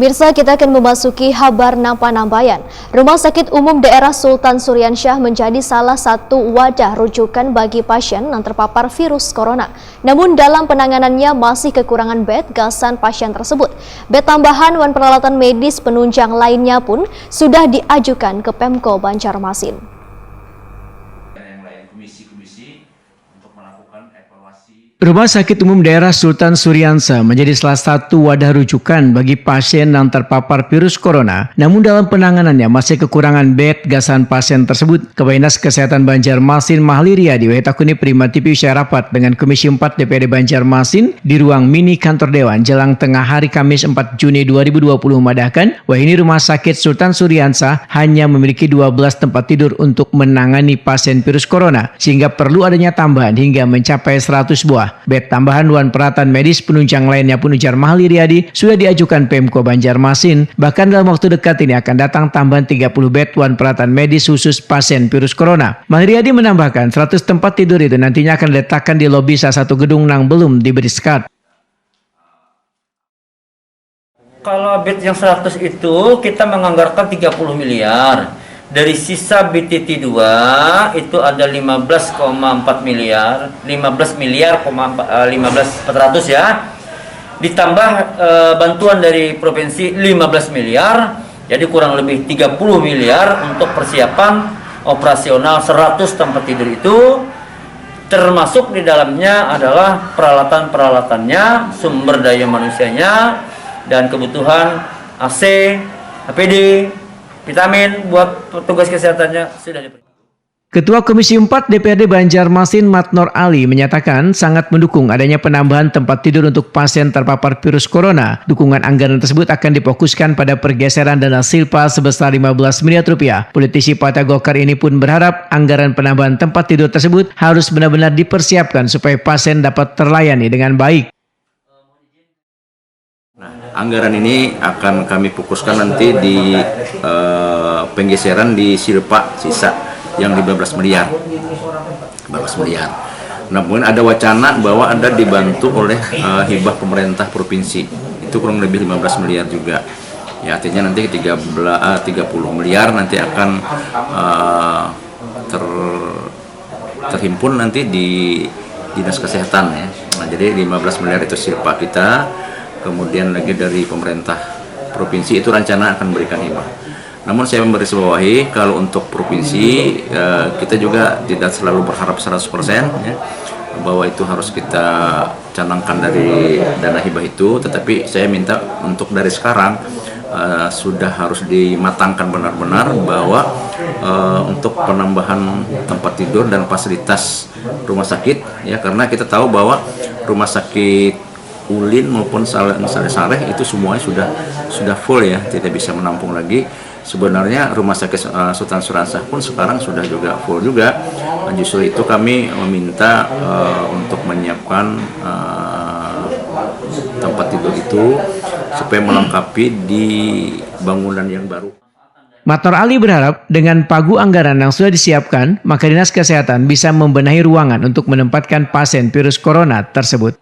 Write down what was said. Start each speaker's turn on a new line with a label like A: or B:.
A: Pemirsa, kita akan memasuki kabar Nampa-Nambayan. Rumah Sakit Umum Daerah Sultan Syuriansyah menjadi salah satu wadah rujukan bagi pasien yang terpapar virus corona. Namun dalam penanganannya masih kekurangan bed gasan pasien tersebut. Bed tambahan dan peralatan medis penunjang lainnya pun sudah diajukan ke Pemko Banjarmasin.
B: Rumah Sakit Umum Daerah Sultan Syuriansyah menjadi salah satu wadah rujukan bagi pasien yang terpapar virus corona. Namun dalam penanganannya masih kekurangan bed gasan pasien tersebut. Kepala Dinas Kesehatan Banjarmasin Mahli Riyadi Wetakuni Prima TV rapat dengan Komisi 4 DPRD Banjarmasin di ruang mini kantor Dewan jelang tengah hari Kamis 4 Juni 2020 memadahkan bahwa ini Rumah Sakit Sultan Syuriansyah hanya memiliki 12 tempat tidur untuk menangani pasien virus corona sehingga perlu adanya tambahan hingga mencapai 100 buah. Bed tambahan dan peralatan medis penunjang lainnya pun ujar Mahli Riyadi sudah diajukan Pemko Banjarmasin. Bahkan dalam waktu dekat ini akan datang tambahan 30 bed dan peralatan medis khusus pasien virus corona. Mahli Riyadi menambahkan 100 tempat tidur itu nantinya akan diletakkan di lobi salah satu gedung yang belum diberi sekat.
C: Kalau bed yang 100 itu kita menganggarkan 30 miliar. Dari sisa BTT 2 itu ada 15,4 miliar, 15 400 ya. Ditambah bantuan dari provinsi 15 miliar, jadi kurang lebih 30 miliar untuk persiapan operasional 100 tempat tidur itu. Termasuk di dalamnya adalah peralatan-peralatannya, sumber daya manusianya, dan kebutuhan AC, APD, vitamin buat petugas kesehatannya sudah diberi.
B: Ketua Komisi 4 DPRD Banjarmasin Matnor Ali menyatakan sangat mendukung adanya penambahan tempat tidur untuk pasien terpapar virus corona. Dukungan anggaran tersebut akan difokuskan pada pergeseran dana silpa sebesar 15 miliar rupiah. Politisi Partai Golkar ini pun berharap anggaran penambahan tempat tidur tersebut harus benar-benar dipersiapkan supaya pasien dapat terlayani dengan baik.
D: Anggaran ini akan kami fokuskan nanti di penggeseran di silpa sisa yang di 12 miliar. Namun ada wacana bahwa ada dibantu oleh hibah pemerintah provinsi. Itu kurang lebih 15 miliar juga. Ya, artinya nanti 30 miliar nanti akan terhimpun nanti di Dinas Kesehatan ya. Nah, jadi 15 miliar itu silpa kita. Kemudian lagi dari pemerintah provinsi itu rencana akan berikan hibah. Namun saya memgarisbawahi kalau untuk provinsi kita juga tidak selalu berharap 100% ya, bahwa itu harus kita canangkan dari dana hibah itu, tetapi saya minta untuk dari sekarang sudah harus dimatangkan benar-benar bahwa untuk penambahan tempat tidur dan fasilitas rumah sakit ya, karena kita tahu bahwa rumah sakit Ulin maupun Saleh itu semuanya sudah full ya, tidak bisa menampung lagi. Sebenarnya Rumah Sakit Sultan Syuriansyah pun sekarang sudah juga full juga. Justru itu kami meminta untuk menyiapkan tempat tidur itu supaya melengkapi di bangunan yang baru.
B: Matnor Ali berharap dengan pagu anggaran yang sudah disiapkan, maka Dinas Kesehatan bisa membenahi ruangan untuk menempatkan pasien virus corona tersebut.